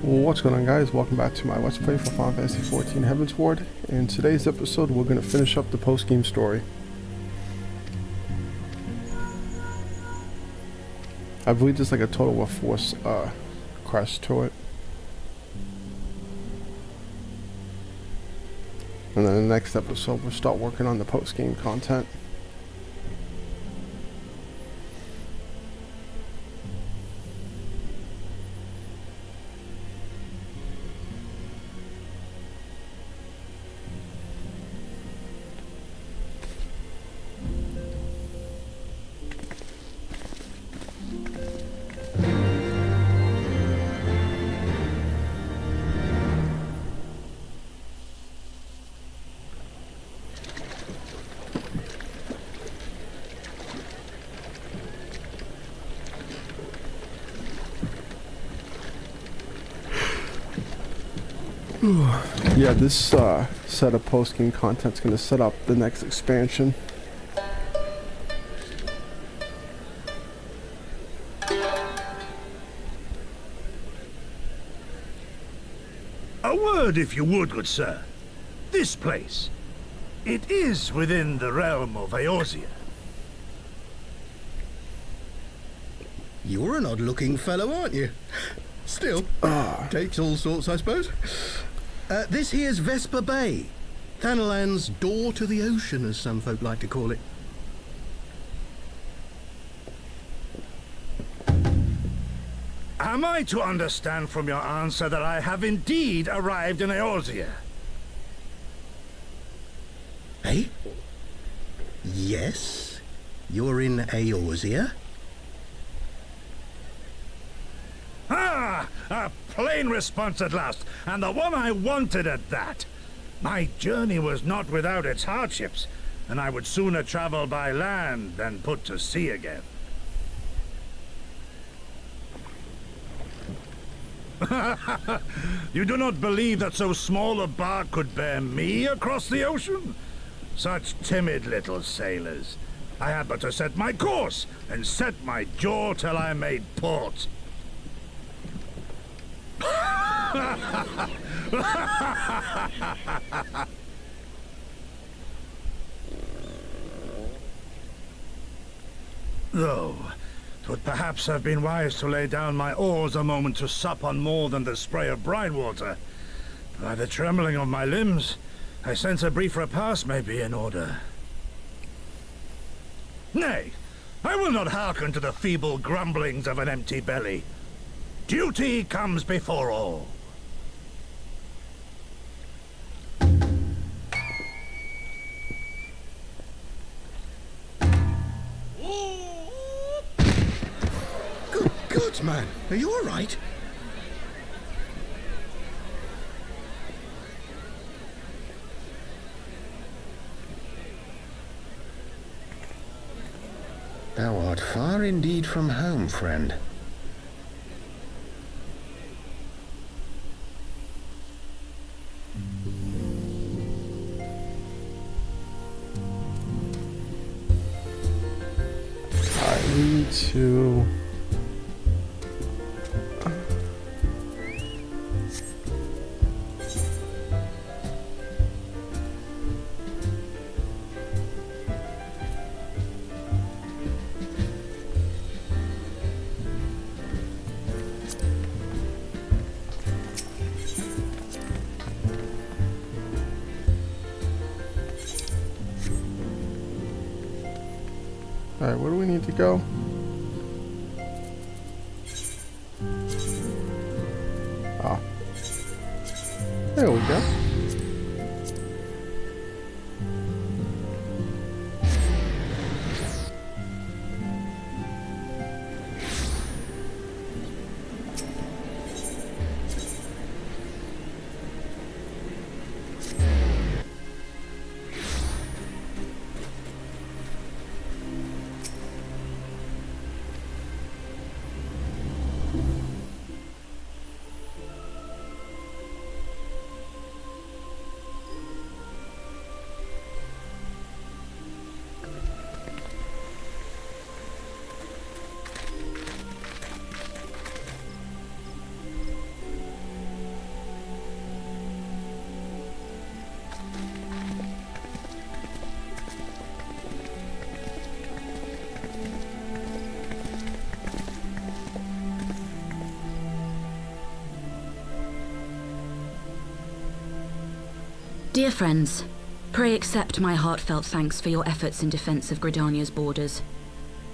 What's going on, guys? Welcome back to my Let's Play for Final Fantasy XIV Heavensward. In today's episode, we're going to finish up the post-game story. I believe there's like a total of 4 quests to it. And then in the next episode, we'll start working on the post-game content. Yeah, this set of post-game content's going to set up the next expansion. A word, if you would, good sir. This place, it is within the realm of Eorzea. You're an odd-looking fellow, aren't you? Still, takes all sorts, I suppose. This here's Vesper Bay, Thanalan's door to the ocean, as some folk like to call it. Am I to understand from your answer that I have indeed arrived in Eorzea? Eh? Yes, you're in Eorzea. Ah! A plain response at last, and the one I wanted at that. My journey was not without its hardships, and I would sooner travel by land than put to sea again. You do not believe that so small a bark could bear me across the ocean? Such timid little sailors. I had but to set my course and set my jaw till I made port. Though, 'twould perhaps have been wise to lay down my oars a moment to sup on more than the spray of brine water. By the trembling of my limbs, I sense a brief repast may be in order. Nay, I will not hearken to the feeble grumblings of an empty belly. Duty comes before all. Good God, man. Are you all right? Thou art far indeed from home, friend. I need to... Alright, where do we need to go? Ah. There we go. Dear friends, pray accept my heartfelt thanks for your efforts in defense of Gridania's borders.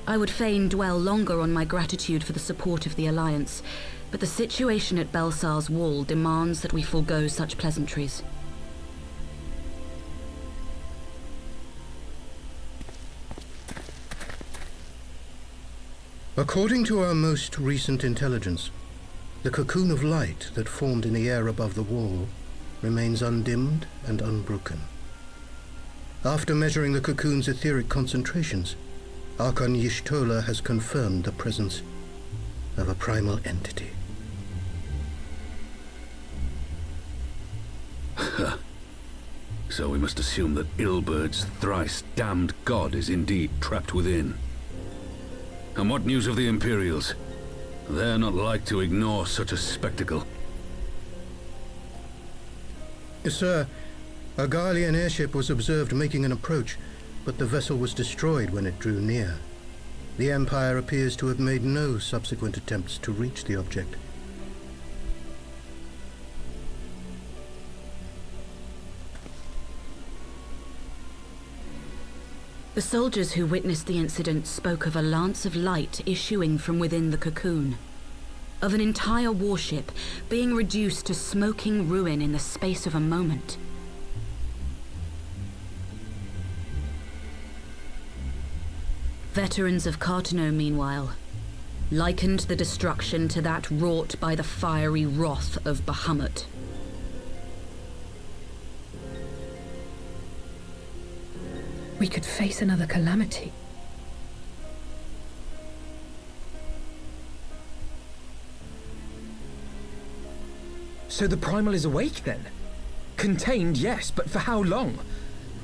I would fain dwell longer on my gratitude for the support of the Alliance, but the situation at Belsar's Wall demands that we forego such pleasantries. According to our most recent intelligence, the cocoon of light that formed in the air above the wall remains undimmed and unbroken. After measuring the cocoon's etheric concentrations, Archon Y'shtola has confirmed the presence of a primal entity. So we must assume that Ilbert's thrice damned god is indeed trapped within. And what news of the Imperials? They're not like to ignore such a spectacle. Sir, a Garlean airship was observed making an approach, but the vessel was destroyed when it drew near. The Empire appears to have made no subsequent attempts to reach the object. The soldiers who witnessed the incident spoke of a lance of light issuing from within the cocoon, of an entire warship being reduced to smoking ruin in the space of a moment. Veterans of Carteneau, meanwhile, likened the destruction to that wrought by the fiery wrath of Bahamut. We could face another calamity. So the Primal is awake then? Contained, yes, but for how long?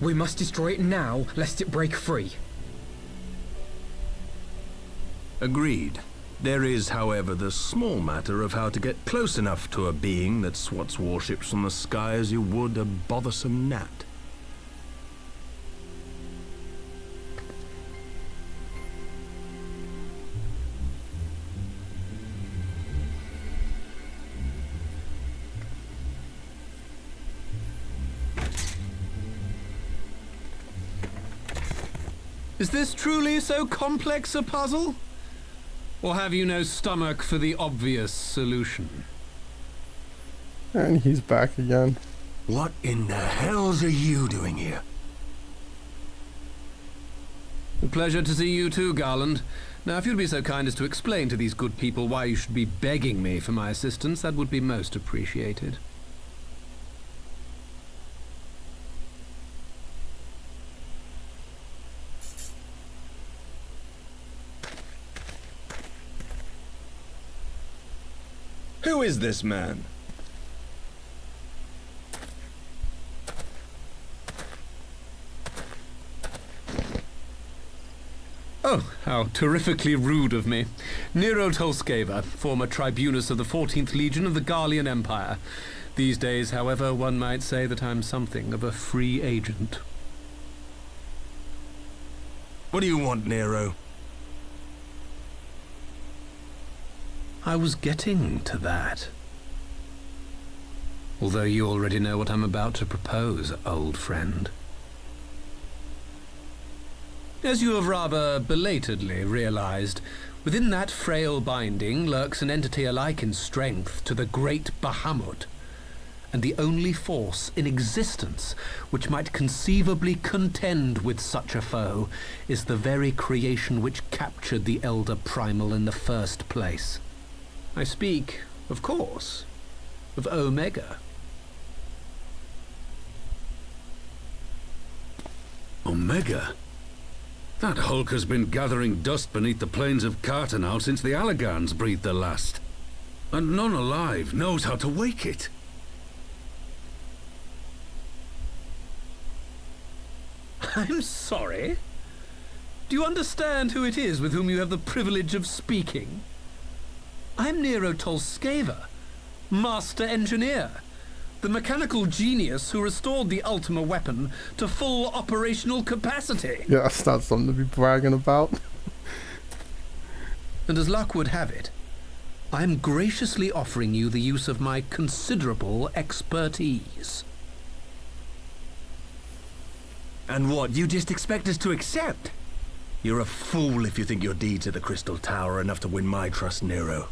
We must destroy it now, lest it break free. Agreed. There is, however, the small matter of how to get close enough to a being that swats warships from the sky as you would a bothersome gnat. Is this truly so complex a puzzle? Or have you no stomach for the obvious solution? And he's back again. What in the hells are you doing here? A pleasure to see you too, Garland. Now, if you'd be so kind as to explain to these good people why you should be begging me for my assistance, that would be most appreciated. Who is this man? Oh, how terrifically rude of me. Nero Tolskeva, former tribunus of the 14th Legion of the Garlean Empire. These days, however, one might say that I'm something of a free agent. What do you want, Nero? I was getting to that. Although you already know what I'm about to propose, old friend. As you have rather belatedly realized, within that frail binding lurks an entity alike in strength to the great Bahamut, and the only force in existence which might conceivably contend with such a foe is the very creation which captured the Elder Primal in the first place. I speak, of course, of Omega. Omega? That hulk has been gathering dust beneath the plains of Carteneau since the Allagans breathed their last. And none alive knows how to wake it. I'm sorry? Do you understand who it is with whom you have the privilege of speaking? I'm Nero Tolskeva, Master Engineer, the mechanical genius who restored the Ultima weapon to full operational capacity. Yeah, that's not something to be bragging about. And as luck would have it, I'm graciously offering you the use of my considerable expertise. And what, you just expect us to accept? You're a fool if you think your deeds at the Crystal Tower are enough to win my trust, Nero.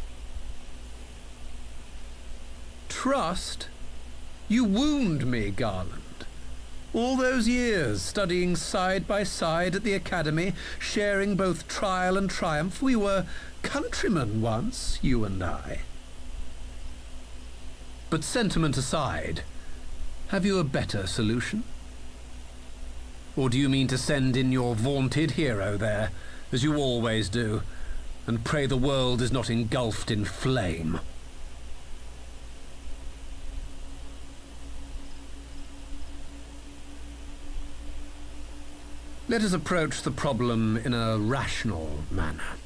Trust? You wound me, Garland. All those years, studying side by side at the Academy, sharing both trial and triumph, we were countrymen once, you and I. But sentiment aside, have you a better solution? Or do you mean to send in your vaunted hero there, as you always do, and pray the world is not engulfed in flame? Let us approach the problem in a rational manner.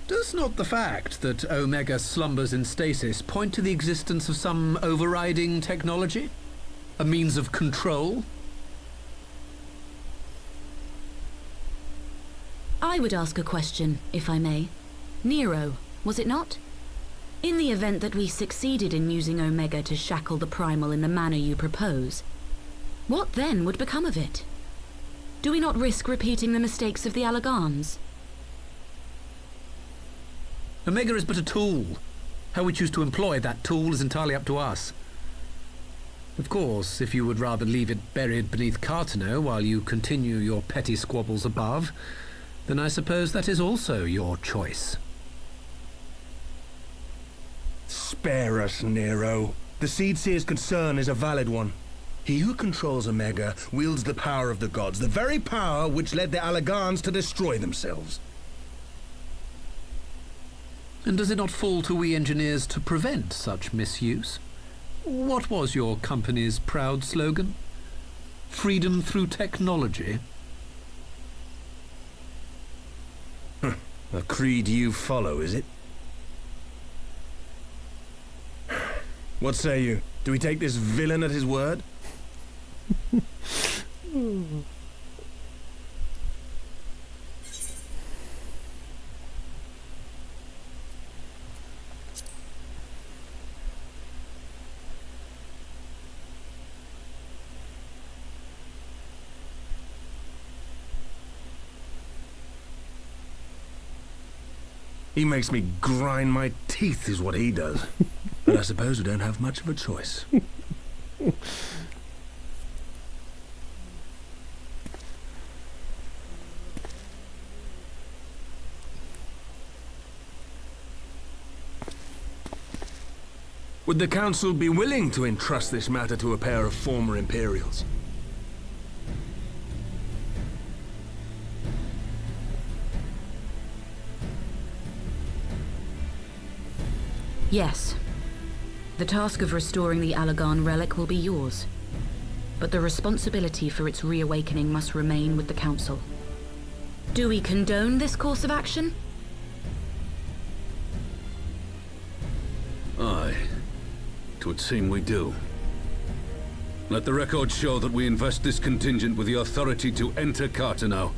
Does not the fact that Omega slumbers in stasis point to the existence of some overriding technology? A means of control? I would ask a question, if I may. Nero, was it not? In the event that we succeeded in using Omega to shackle the Primal in the manner you propose, what then would become of it? Do we not risk repeating the mistakes of the Allagans? Omega is but a tool. How we choose to employ that tool is entirely up to us. Of course, if you would rather leave it buried beneath Carteneau while you continue your petty squabbles above, then I suppose that is also your choice. Spare us, Nero. The Seedseer's concern is a valid one. He who controls Omega wields the power of the gods, the very power which led the Allagans to destroy themselves. And does it not fall to we engineers to prevent such misuse? What was your company's proud slogan? Freedom through technology? A creed you follow, is it? What say you? Do we take this villain at his word? He makes me grind my teeth, is what he does. But I suppose we don't have much of a choice. Would the Council be willing to entrust this matter to a pair of former Imperials? Yes. The task of restoring the Allagan relic will be yours. But the responsibility for its reawakening must remain with the Council. Do we condone this course of action? Aye. It would seem we do. Let the record show that we invest this contingent with the authority to enter Carteneau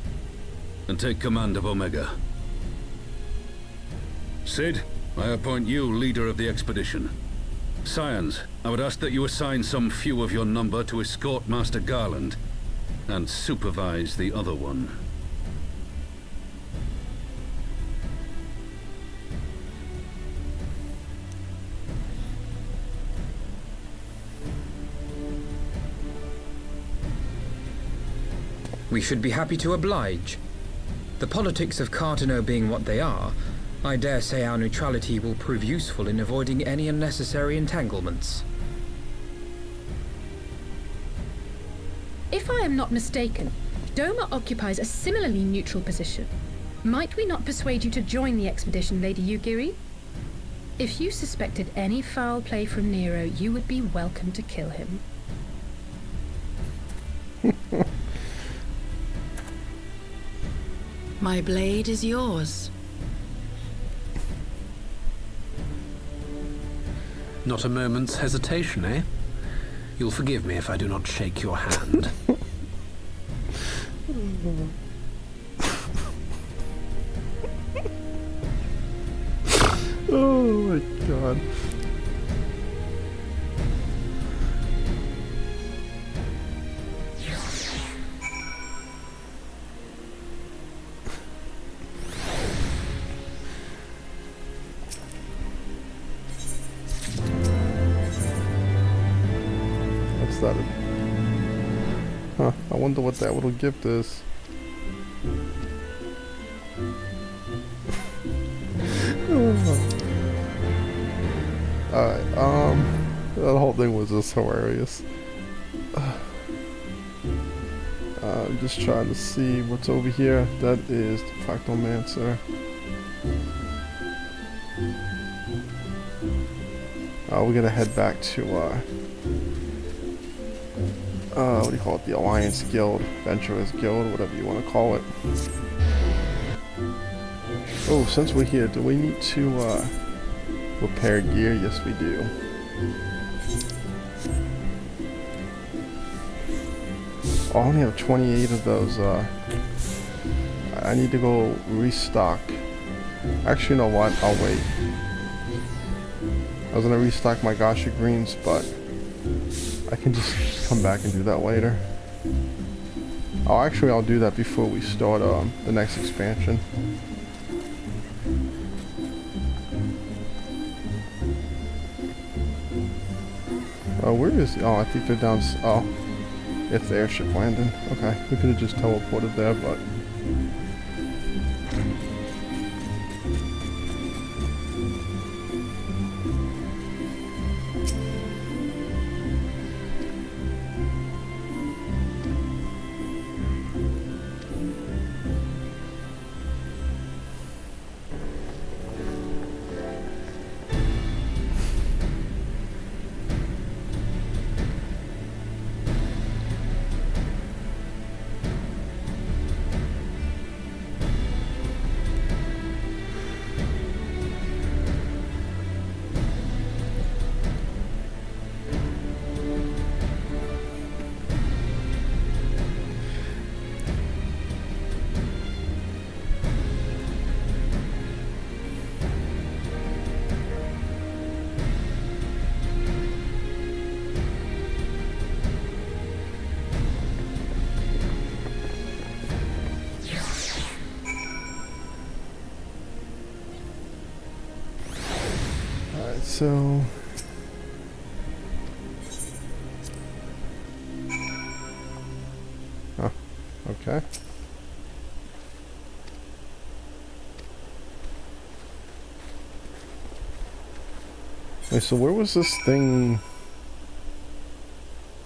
and take command of Omega. Sid, I appoint you leader of the expedition. Scions, I would ask that you assign some few of your number to escort Master Garland and supervise the other one. We should be happy to oblige. The politics of Carteneau being what they are, I dare say our neutrality will prove useful in avoiding any unnecessary entanglements. If I am not mistaken, Doma occupies a similarly neutral position. Might we not persuade you to join the expedition, Lady Yugiri? If you suspected any foul play from Nero, you would be welcome to kill him. My blade is yours. Not a moment's hesitation, eh? You'll forgive me if I do not shake your hand. Oh my god. is that? Huh, I wonder what that little gift is. Alright, that whole thing was just hilarious. I'm just trying to see what's over here. That is the Factomancer. We're gonna head back to, what do you call it? The Alliance Guild, Adventurers Guild, whatever you want to call it. Oh, since we're here, do we need to, repair gear? Yes, we do. Oh, I only have 28 of those. I need to go restock. Actually, you know what? I'll wait. I was gonna restock my Gasha Greens, but I can just come back and do that later. Oh, actually, I'll do that before we start the next expansion. Oh, where is? Oh, I think they're down. Oh, it's the airship landing. Okay, we could have just teleported there, but. So okay. Wait, so where was this thing?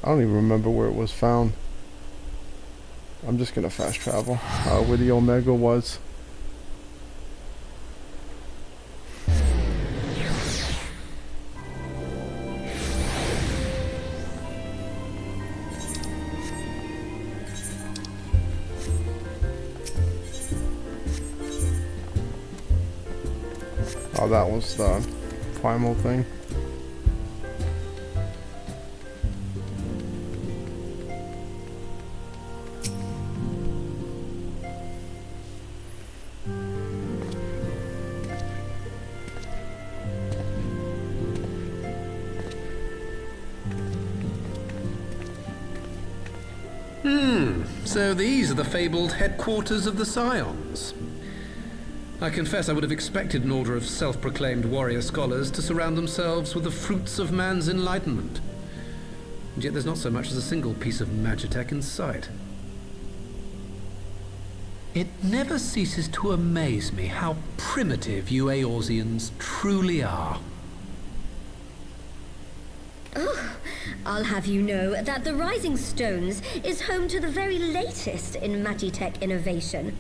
I don't even remember where it was found. I'm just gonna fast travel where the Omega was. Oh, that was the primal thing. So these are the fabled headquarters of the Scions. I confess I would have expected an order of self-proclaimed warrior scholars to surround themselves with the fruits of man's enlightenment. And yet there's not so much as a single piece of magitech in sight. It never ceases to amaze me how primitive you Eorzeans truly are. Oh, I'll have you know that the Rising Stones is home to the very latest in magitech innovation.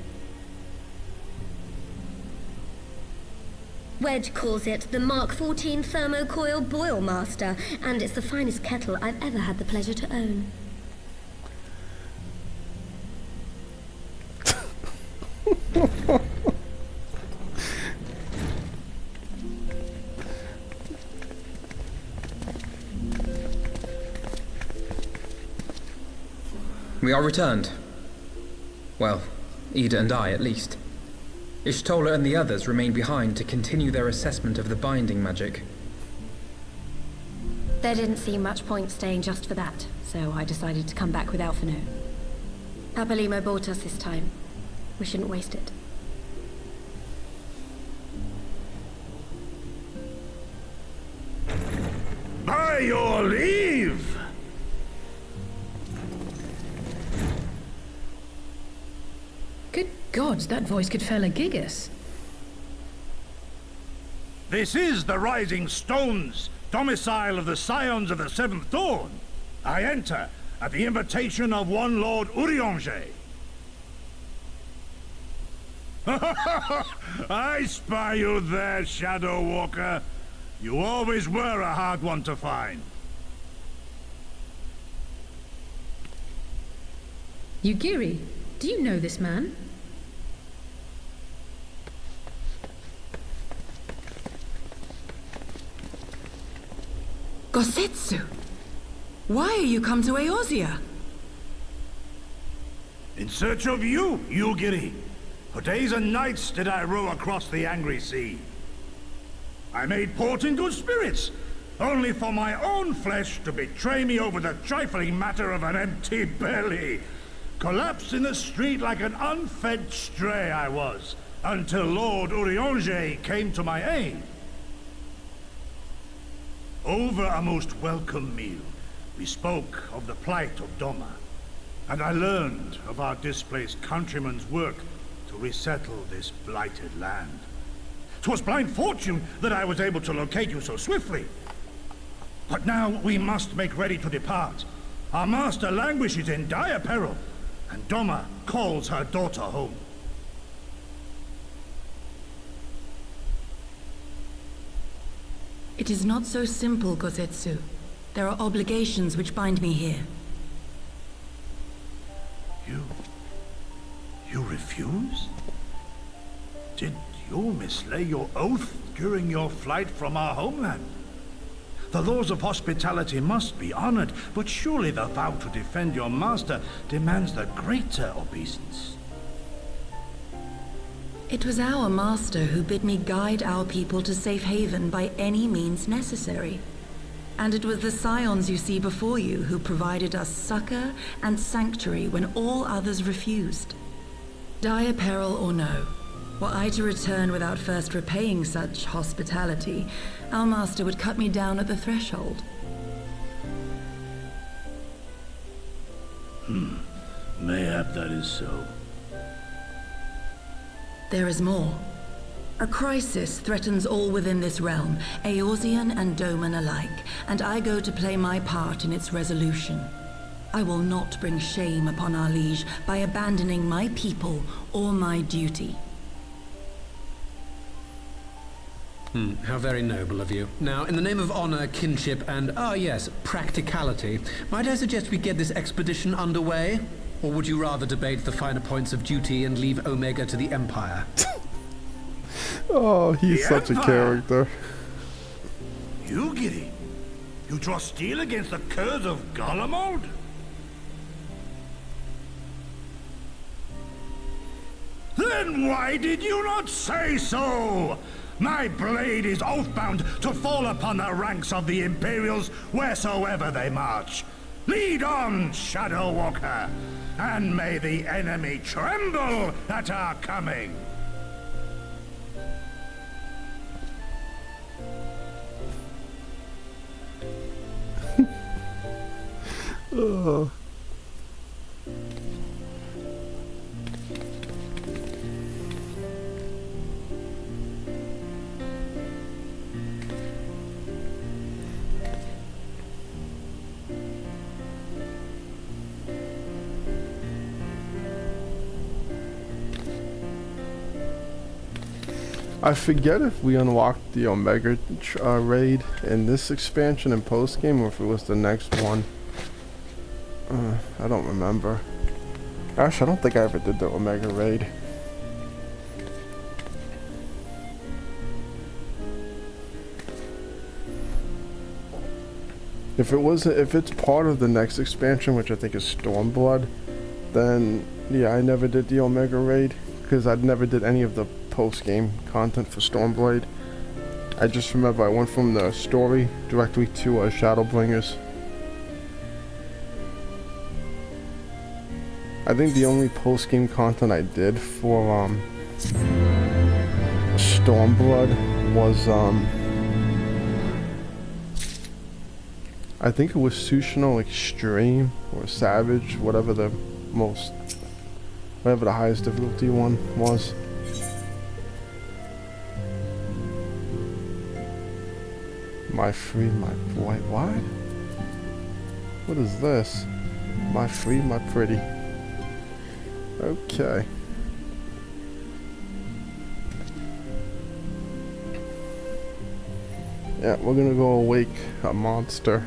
Wedge calls it the Mark 14 Thermocoil Boil Master, and it's the finest kettle I've ever had the pleasure to own. We are returned. Well, Ida and I, at least. Y'shtola and the others remain behind to continue their assessment of the binding magic. There didn't seem much point staying just for that, so I decided to come back with Alphinaud. Papalimo bought us this time. We shouldn't waste it. By your leave! Gods, that voice could fell a gigas. This is the Rising Stones, domicile of the Scions of the Seventh Dawn. I enter at the invitation of one Lord Haurchefant. I spy you there, Shadow Walker. You always were a hard one to find. Yugiri, do you know this man? Gosetsu! Why are you come to Eorzea? In search of you, Yugiri. For days and nights did I row across the angry sea. I made port in good spirits, only for my own flesh to betray me over the trifling matter of an empty belly. Collapsed in the street like an unfed stray I was, until Lord Haurchefant came to my aid. Over a most welcome meal, we spoke of the plight of Doma, and I learned of our displaced countrymen's work to resettle this blighted land. 'Twas blind fortune that I was able to locate you so swiftly. But now we must make ready to depart. Our master languishes in dire peril, and Doma calls her daughter home. It is not so simple, Gosetsu. There are obligations which bind me here. You refuse? Did you mislay your oath during your flight from our homeland? The laws of hospitality must be honored, but surely the vow to defend your master demands the greater obeisance. It was our master who bid me guide our people to safe haven by any means necessary. And it was the Scions you see before you who provided us succor and sanctuary when all others refused. Dire peril or no, were I to return without first repaying such hospitality, our master would cut me down at the threshold. Mayhap that is so. There is more. A crisis threatens all within this realm, Eorzean and Doman alike, and I go to play my part in its resolution. I will not bring shame upon our liege by abandoning my people or my duty. How very noble of you. Now, in the name of honor, kinship, and, yes, practicality, might I suggest we get this expedition underway? Or would you rather debate the finer points of duty and leave Omega to the Empire? Oh, he's such a character. Yugiri, you draw steel against the curse of Garlemald? Then why did you not say so? My blade is oath-bound to fall upon the ranks of the Imperials wheresoever they march. Lead on, Shadow Walker, and may the enemy tremble at our coming. Oh. I forget if we unlocked the Omega raid in this expansion and post-game, or if it was the next one. I don't remember. Actually, I don't think I ever did the Omega raid. If it's part of the next expansion, which I think is Stormblood, then yeah, I never did the Omega raid because I never did any of the post-game content for Stormblade. I just remember I went from the story directly to Shadowbringers. I think the only post-game content I did for Stormblood was I think it was Sushino Extreme or Savage, whatever the most Whatever the highest difficulty one was. My free, my boy, what? What is this? My free, my pretty. Okay. Yeah, we're gonna go awake a monster.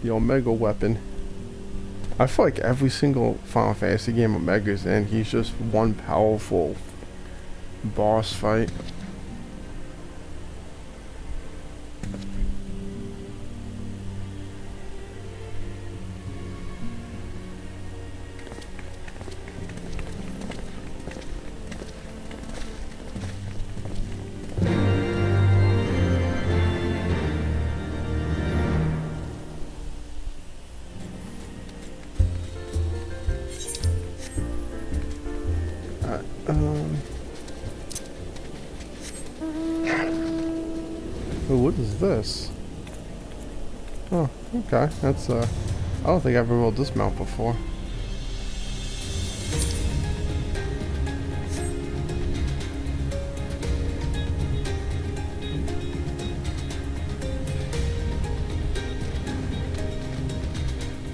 The Omega weapon. I feel like every single Final Fantasy game Omega's in, he's just one powerful boss fight. What is this? Oh, okay. That's I don't think I've ever rolled this mount before.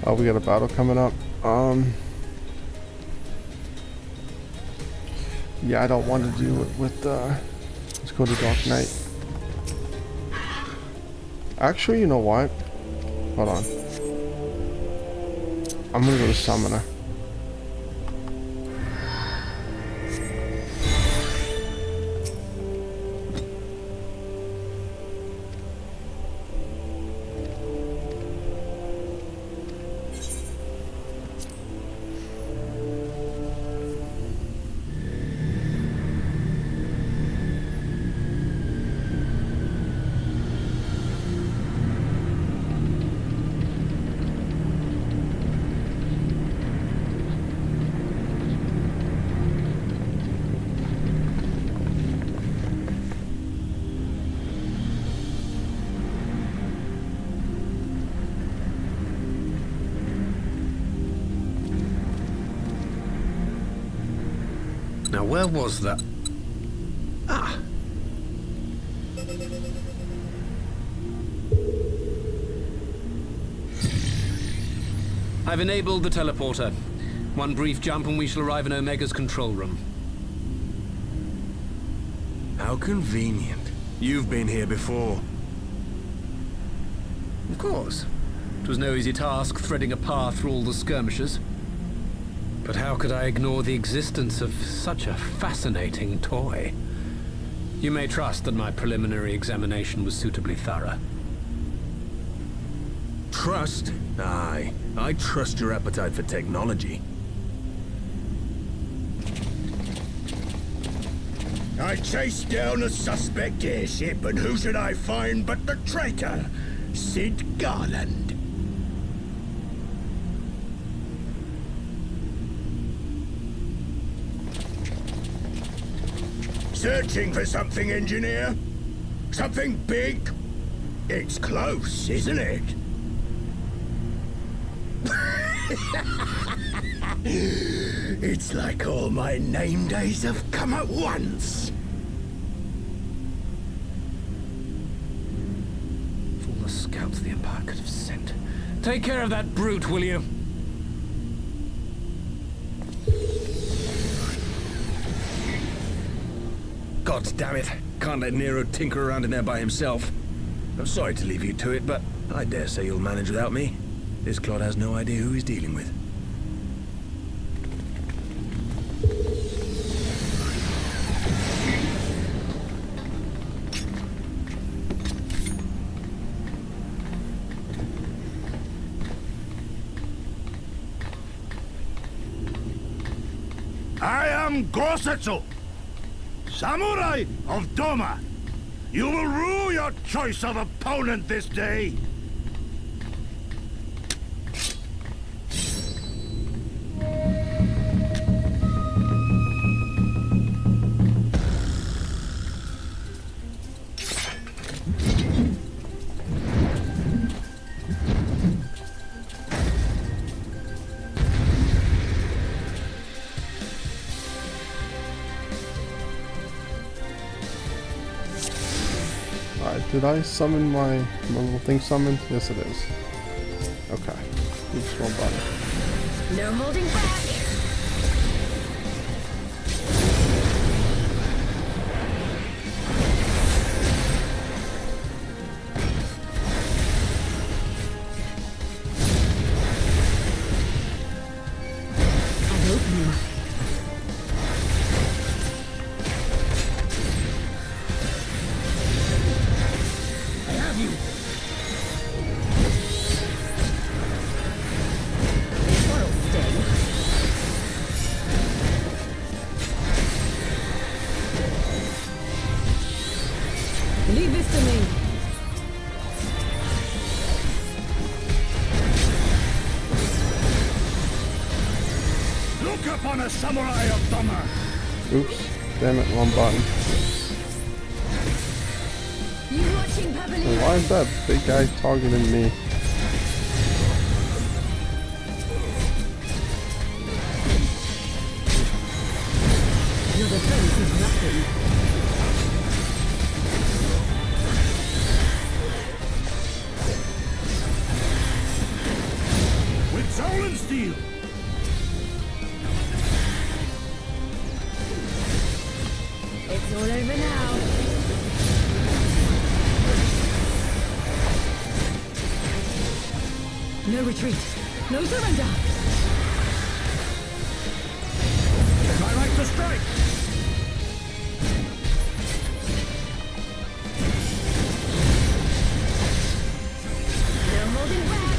Oh, we got a battle coming up. Yeah, I don't want to do it with let's go to Dark Knight. Actually, you know what? Hold on. I'm gonna go to Summoner. Now, where was that? Ah! I've enabled the teleporter. One brief jump and we shall arrive in Omega's control room. How convenient. You've been here before. Of course. It was no easy task threading a path through all the skirmishes. But how could I ignore the existence of such a fascinating toy? You may trust that my preliminary examination was suitably thorough. Trust? Aye. I trust your appetite for technology. I chased down a suspect airship, and who should I find but the traitor, Sid Garland. Searching for something, engineer? Something big? It's close, isn't it? It's like all my name days have come at once. For all the scouts the Empire could have sent. Take care of that brute, will you? God damn it. Can't let Nero tinker around in there by himself. I'm sorry to leave you to it, but I dare say you'll manage without me. This clod has no idea who he's dealing with. I am Gosetsu, Samurai of Doma. You will rue your choice of opponent this day. Did I summon my little thing summoned? Yes, it is. Okay. Oops, wrong button. No holding back! Leave this to me. Look upon a samurai of Dhamma! Oops. Damn it, wrong button. You watching, Pavilion? Why is that big guy targeting me? Your defense is nothing. With soul and steel! It's all over now. No retreat. No surrender. It's my right to strike! No holding back.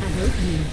An opening.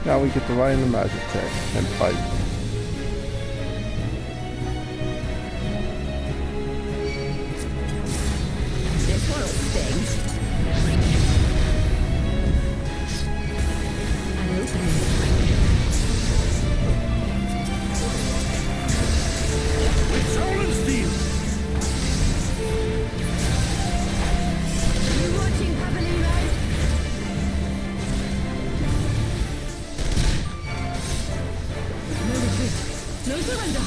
Now we get to ride in the magic tech and fight. This one'll sting. An opening. With soul and steel! You watching, Pavilion? No retreat. No surrender.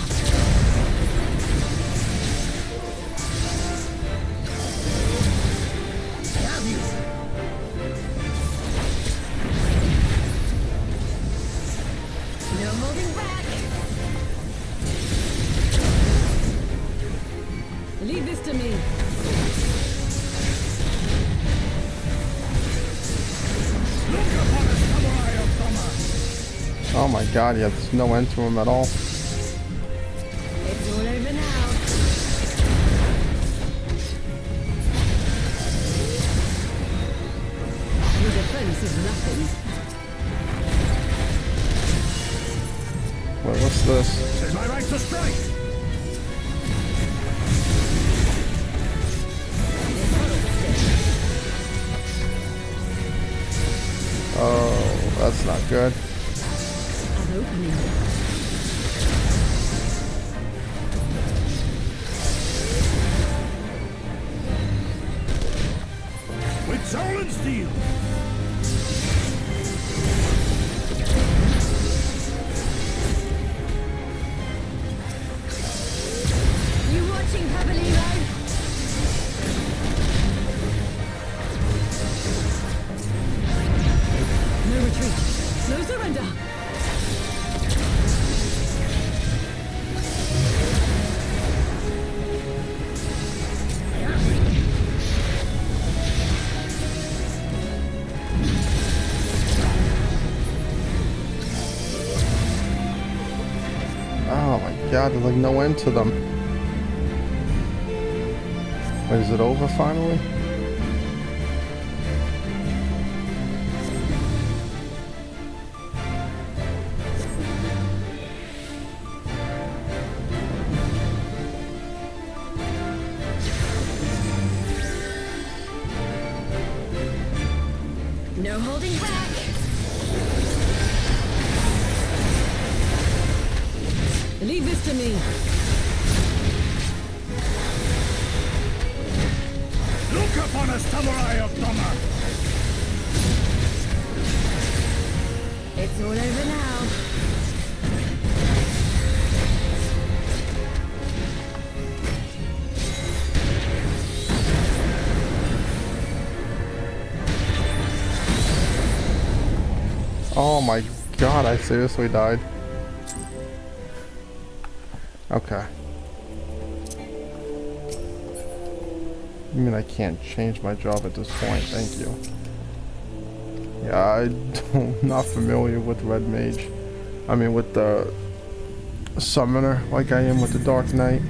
I have you! No holding back. Leave this to me. Look upon a samurai of Dhamma! Oh my god, yeah, there's no end to him at all. It's all over now. Your defense is nothing. Wait, what's this? It's my right to strike! Oh, that's not good. An opening. With soul and steel! You watching, Pavilion? No retreat. No surrender. Oh my god, there's like no end to them. Wait, is it over finally? No holding back. Leave this to me. Look upon a samurai of Doma! It's all over now. Oh my god, I seriously died. Okay. I mean, I can't change my job at this point, thank you. Yeah, I'm not familiar with Red Mage. I mean, with the Summoner, like I am with the Dark Knight.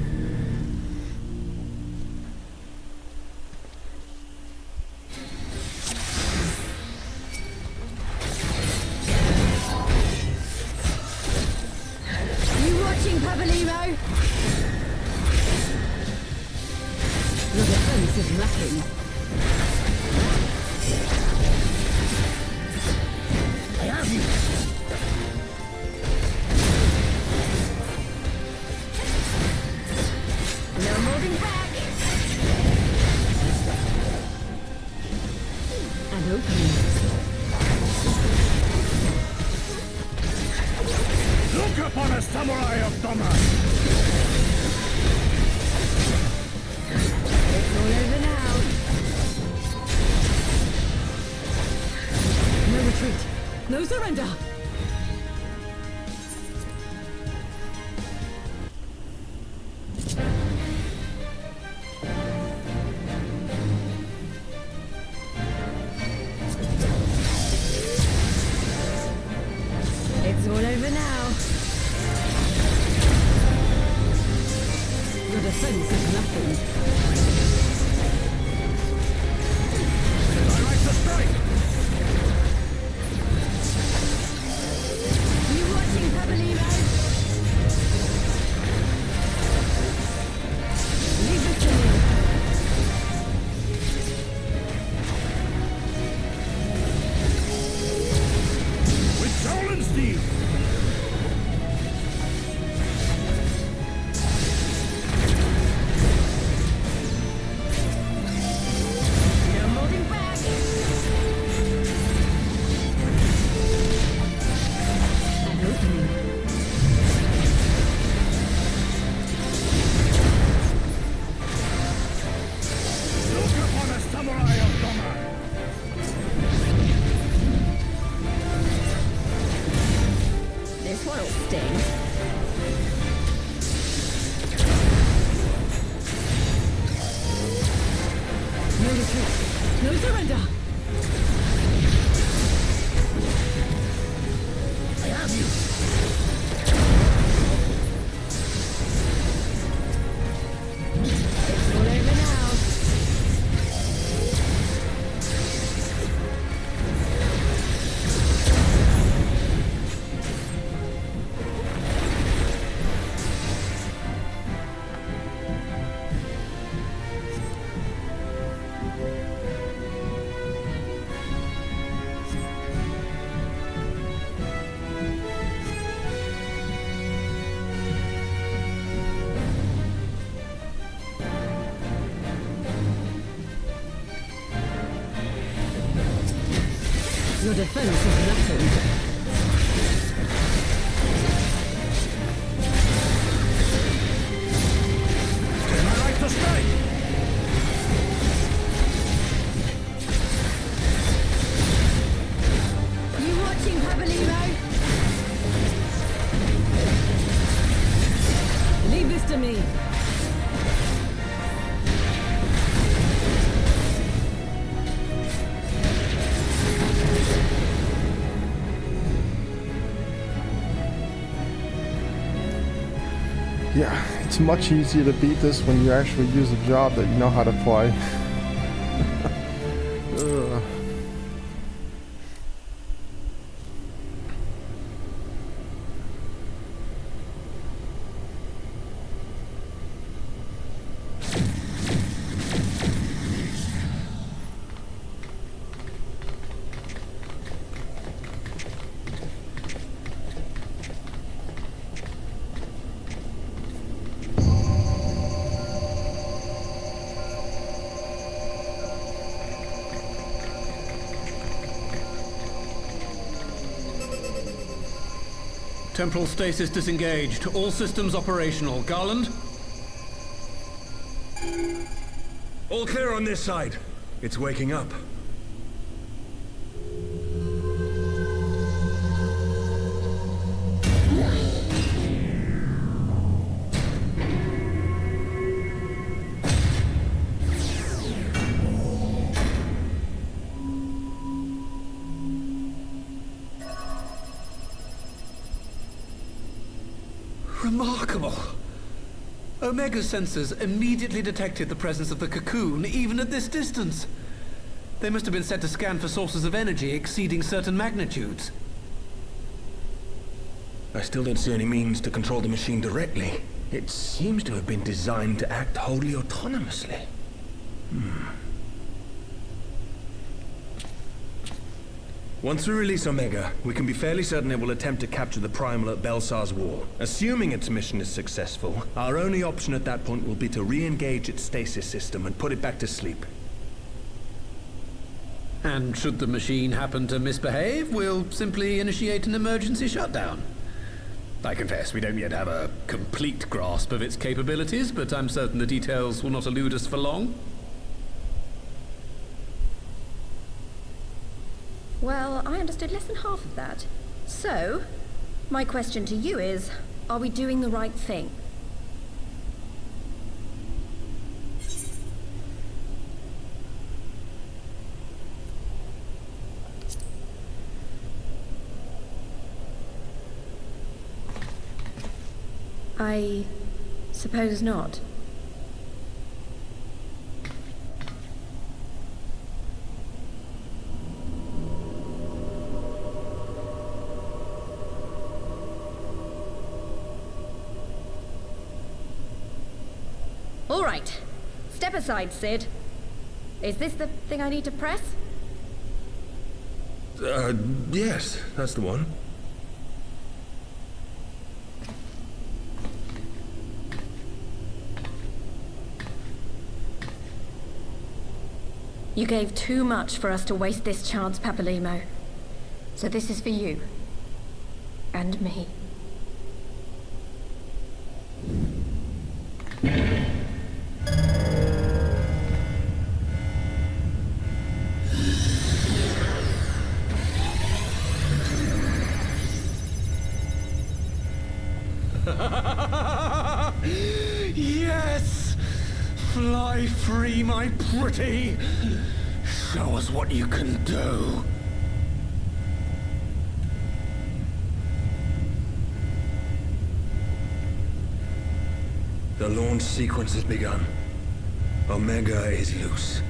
No surrender! It's all over now. Your defense is nothing. I like to strike! Your defense is nothing. Then I like to strike! You watching, Pabalino? Leave this to me. Yeah, it's much easier to beat this when you actually use a job that you know how to play. Ugh. Temporal stasis disengaged. All systems operational. Garland? All clear on this side. It's waking up. Remarkable. Omega sensors immediately detected the presence of the cocoon, even at this distance. They must have been set to scan for sources of energy exceeding certain magnitudes. I still don't see any means to control the machine directly. It seems to have been designed to act wholly autonomously. Once we release Omega, we can be fairly certain it will attempt to capture the Primal at Belsar's Wall. Assuming its mission is successful, our only option at that point will be to re-engage its stasis system and put it back to sleep. And should the machine happen to misbehave, we'll simply initiate an emergency shutdown. I confess we don't yet have a complete grasp of its capabilities, but I'm certain the details will not elude us for long. Well, I understood less than half of that. So, my question to you is, are we doing the right thing? I suppose not. All right. Step aside, Sid. Is this the thing I need to press? Yes, that's the one. You gave too much for us to waste this chance, Papalymo. So this is for you. And me. Yes! Fly free, my pretty! Show us what you can do. The launch sequence has begun. Omega is loose.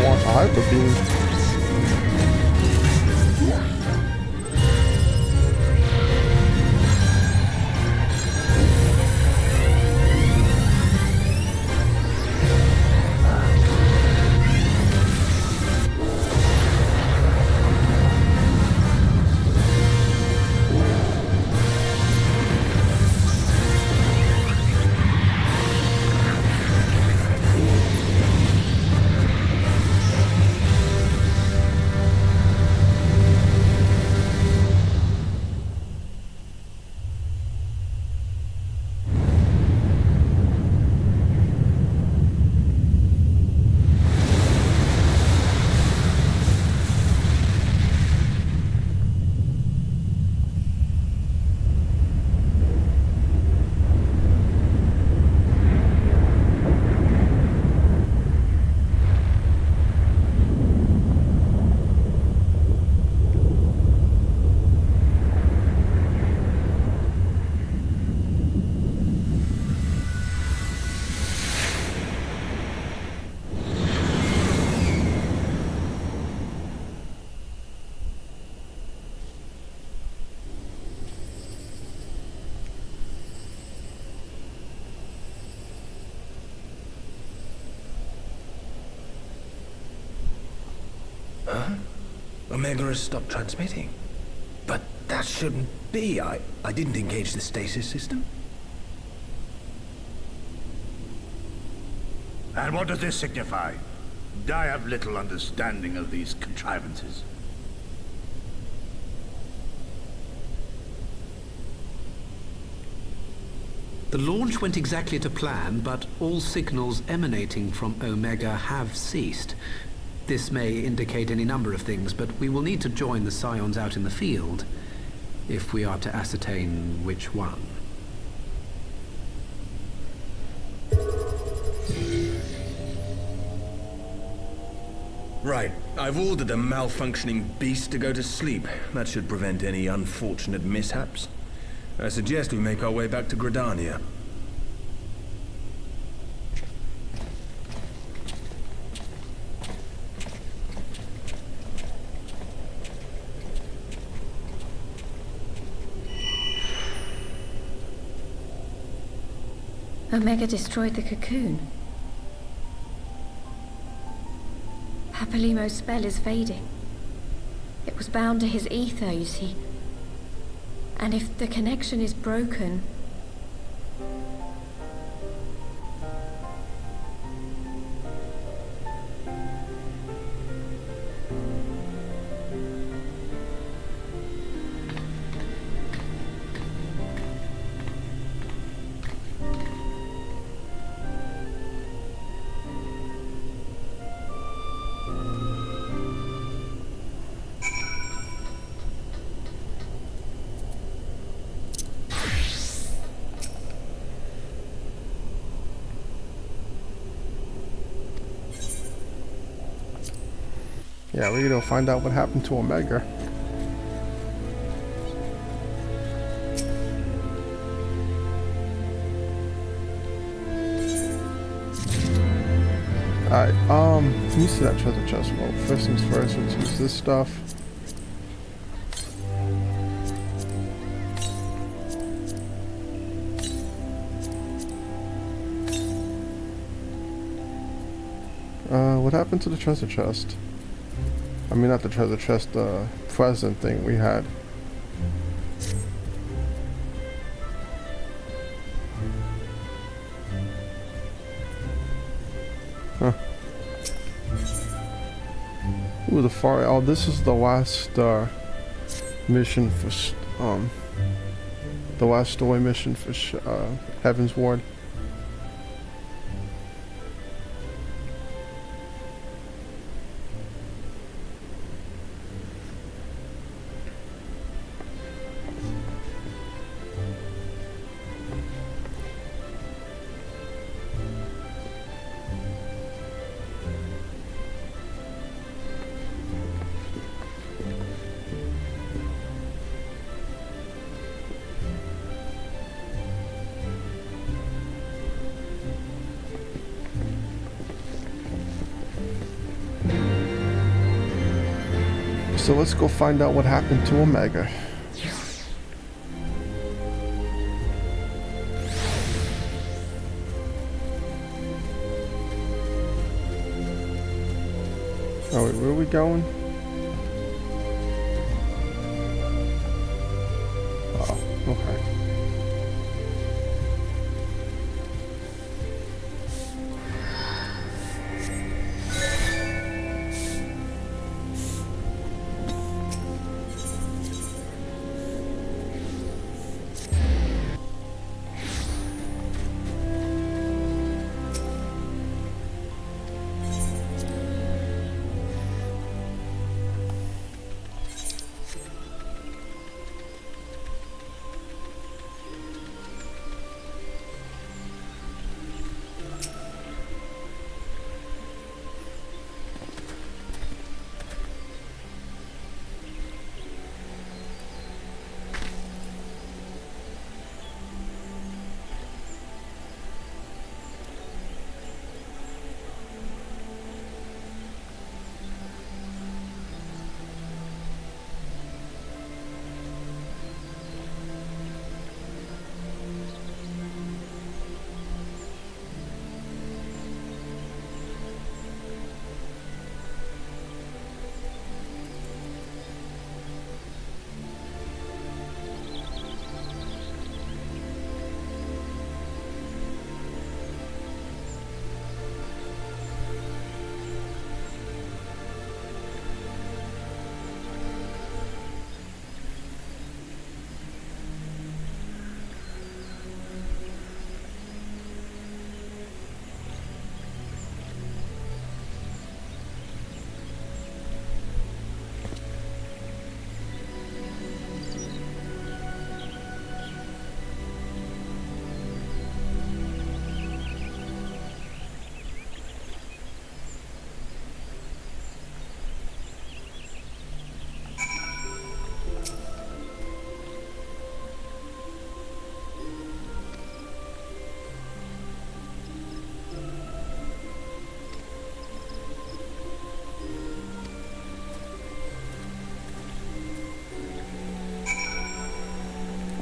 to launch a hyper beam. Omega has stopped transmitting. But that shouldn't be. I didn't engage the stasis system. And what does this signify? I have little understanding of these contrivances. The launch went exactly to plan, but all signals emanating from Omega have ceased. This may indicate any number of things, but we will need to join the Scions out in the field if we are to ascertain which one. Right. I've ordered a malfunctioning beast to go to sleep. That should prevent any unfortunate mishaps. I suggest we make our way back to Gridania. Omega destroyed the cocoon. Papalymo's spell is fading. It was bound to his ether, you see. And if the connection is broken... Yeah, we're gonna find out what happened to Omega. Alright, let me see that treasure chest. Well, first things first, let's use this stuff. What happened to the treasure chest? I mean, not the treasure chest, the present thing we had. Huh. Ooh, the far. Oh, this is the last mission for the last story mission for Heavensward. So let's go find out what happened to Omega. Oh wait, where are we going? Oh, okay.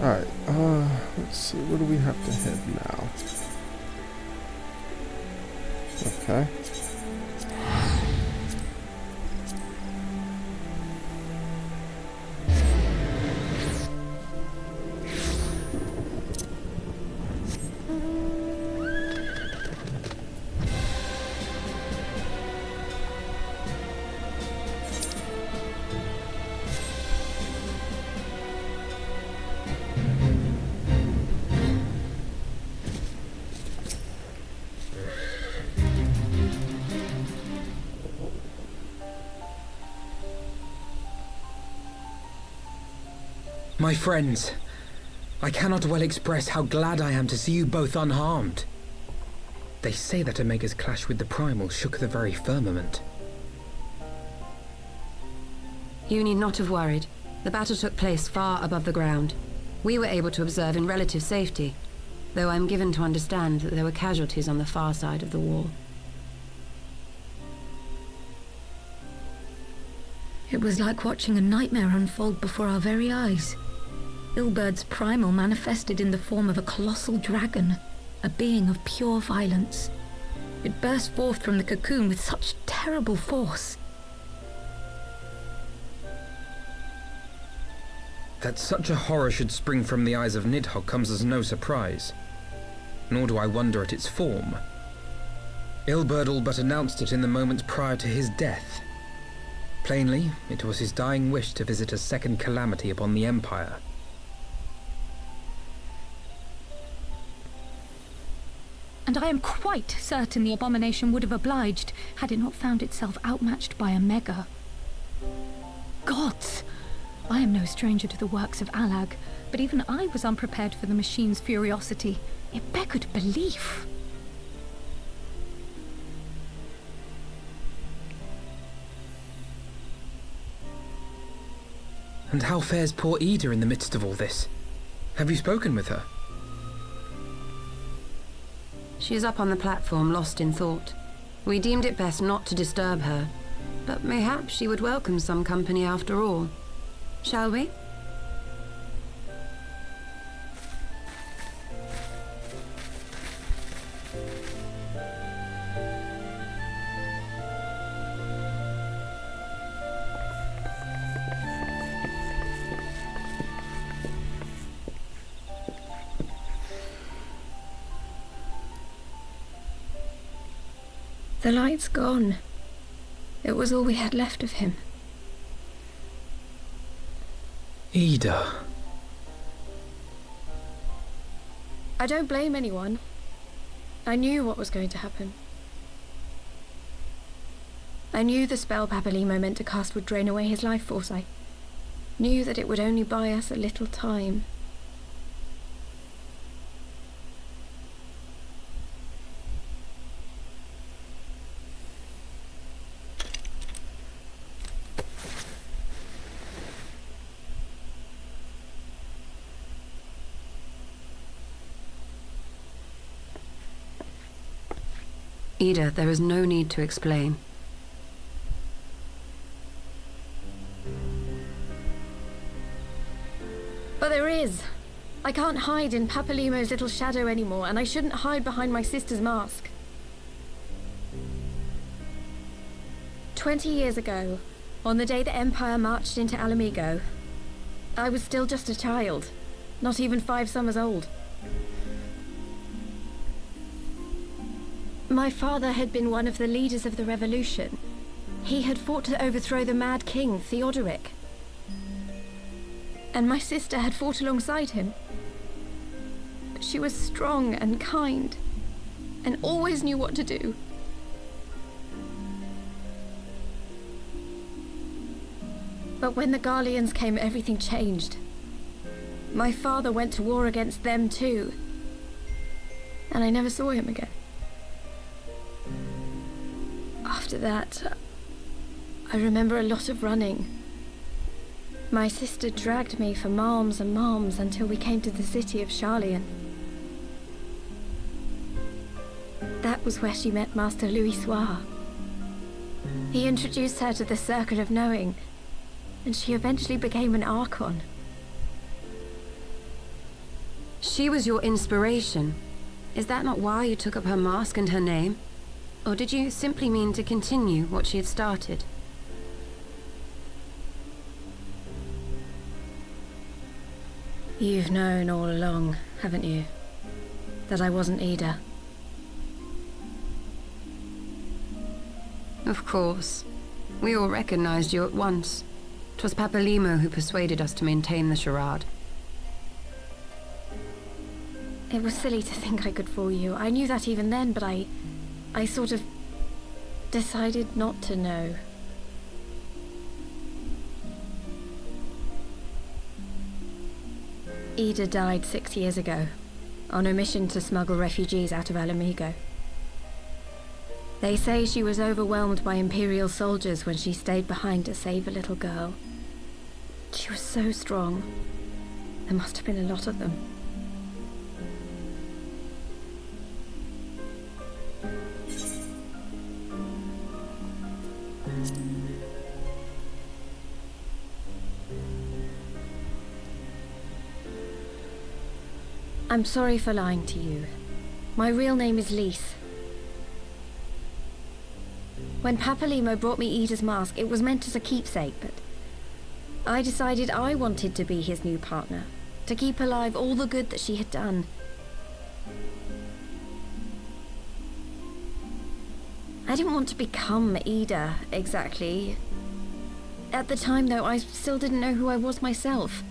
Alright, let's see, where do we have to head now? Okay. My friends, I cannot well express how glad I am to see you both unharmed. They say that Omega's clash with the Primal shook the very firmament. You need not have worried. The battle took place far above the ground. We were able to observe in relative safety, though I'm given to understand that there were casualties on the far side of the wall. It was like watching a nightmare unfold before our very eyes. Ilburd's primal manifested in the form of a colossal dragon, a being of pure violence. It burst forth from the cocoon with such terrible force. That such a horror should spring from the eyes of Nidhogg comes as no surprise. Nor do I wonder at its form. Ilburd all but announced it in the moments prior to his death. Plainly, it was his dying wish to visit a second calamity upon the Empire. And I am quite certain the abomination would have obliged had it not found itself outmatched by Omega. Gods! I am no stranger to the works of Allag, but even I was unprepared for the machine's furiosity. It beggared belief. And how fares poor Ida in the midst of all this? Have you spoken with her? She is up on the platform, lost in thought. We deemed it best not to disturb her. but mayhap she would welcome some company after all. Shall we? The light's gone. It was all we had left of him. Ul'dah. I don't blame anyone. I knew what was going to happen. I knew the spell Papalymo meant to cast would drain away his life force. I knew that it would only buy us a little time. Ul'dah, there is no need to explain. But there is. I can't hide in Papalymo's little shadow anymore, and I shouldn't hide behind my sister's mask. 20 years ago, on the day the Empire marched into Alamigo, I was still just a child, not even 5 summers old. My father had been one of the leaders of the revolution. He had fought to overthrow the Mad King, Theodoric. And my sister had fought alongside him. But she was strong and kind, and always knew what to do. But when the Garleans came, everything changed. My father went to war against them too, and I never saw him again. After that, I remember a lot of running. My sister dragged me for malms and malms until we came to the city of Sharlayan. That was where she met Master Louis Soir. He introduced her to the Circle of Knowing, and she eventually became an Archon. She was your inspiration. Is that not why you took up her mask and her name? Or did you simply mean to continue what she had started? You've known all along, haven't you? That I wasn't Ul'dah. Of course. We all recognized you at once. 'Twas Papalymo who persuaded us to maintain the charade. It was silly to think I could fool you. I knew that even then, but I sort of decided not to know. Ul'dah died 6 years ago, on a mission to smuggle refugees out of Alamigo. They say she was overwhelmed by Imperial soldiers when she stayed behind to save a little girl. She was so strong. There must have been a lot of them. I'm sorry for lying to you. My real name is Lys. When Papalymo brought me Ul'dah's mask, it was meant as a keepsake, but I decided I wanted to be his new partner, to keep alive all the good that she had done. I didn't want to become Ul'dah, exactly. At the time, though, I still didn't know who I was myself,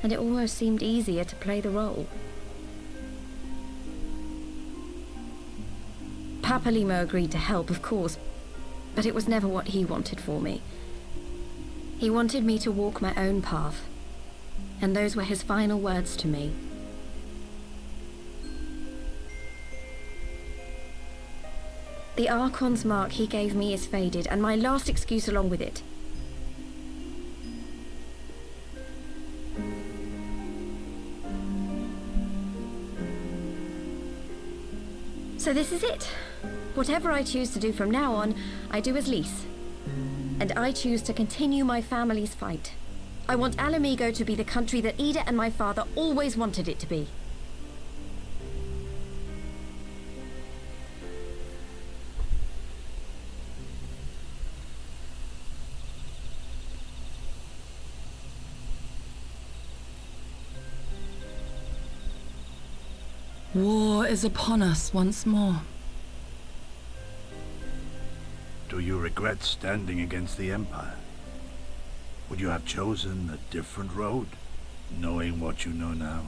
and it almost seemed easier to play the role. Papalymo agreed to help, of course, but it was never what he wanted for me. He wanted me to walk my own path, and those were his final words to me. The Archon's mark he gave me is faded, and my last excuse along with it. So this is it. Whatever I choose to do from now on, I do as Lys. And I choose to continue my family's fight. I want Alamigo to be the country that Ida and my father always wanted it to be. War is upon us once more. Do you regret standing against the Empire? Would you have chosen a different road, knowing what you know now?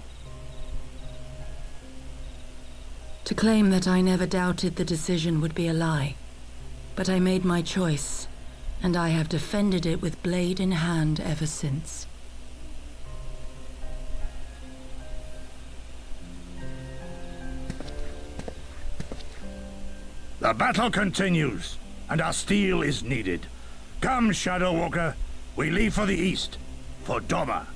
To claim that I never doubted the decision would be a lie. But I made my choice, and I have defended it with blade in hand ever since. The battle continues, and our steel is needed. Come, Shadow Walker, we leave for the east, for Doma.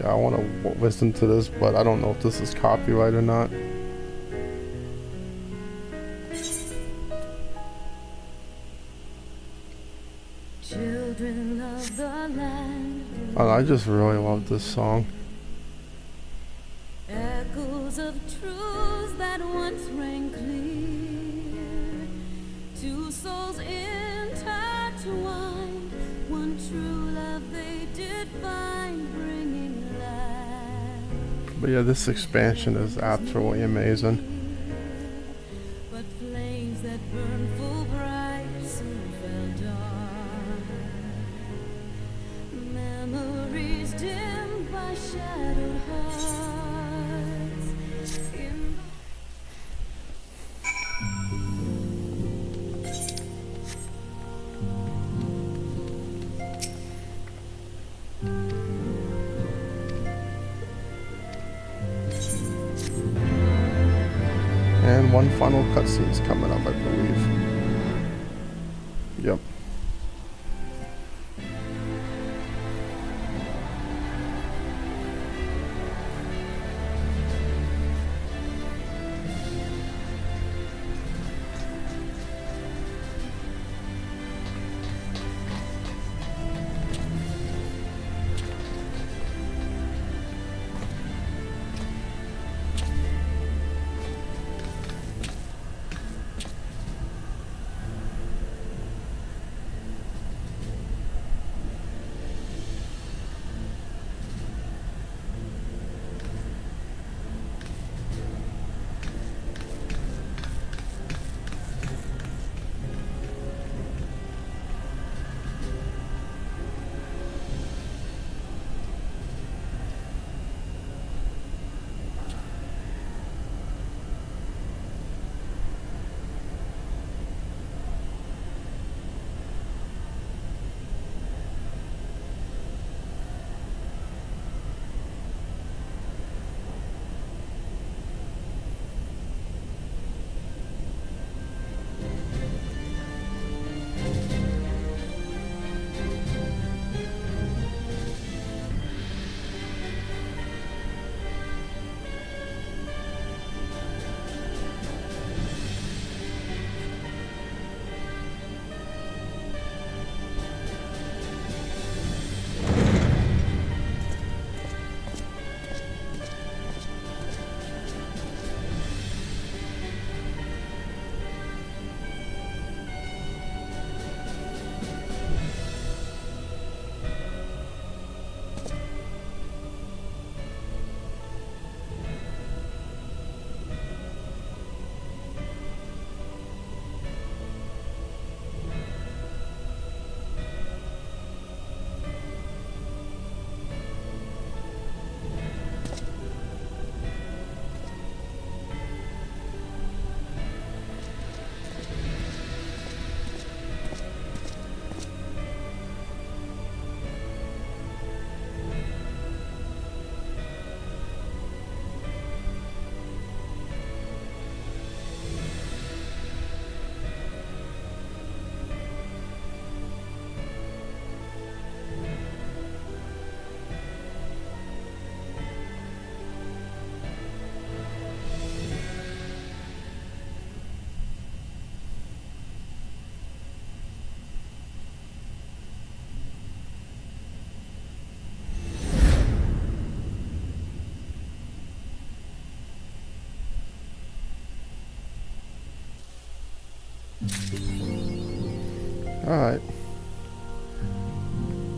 I want to listen to this, but I don't know if this is copyright or not. Children of the land. I just really love this song. Echoes of truths that once rang clear. Two souls intertwined. One true love they did find, bringing life. But yeah, this expansion is absolutely amazing. But flames that burn full bright soon fell dark. Memories dimmed by shadowed hearts. And one final cutscene is coming up, I believe. Yep. Alright.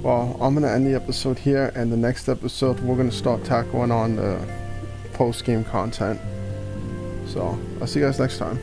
Well, I'm going to end the episode here, and the next episode we're going to start tackling on the post-game content. So, I'll see you guys next time.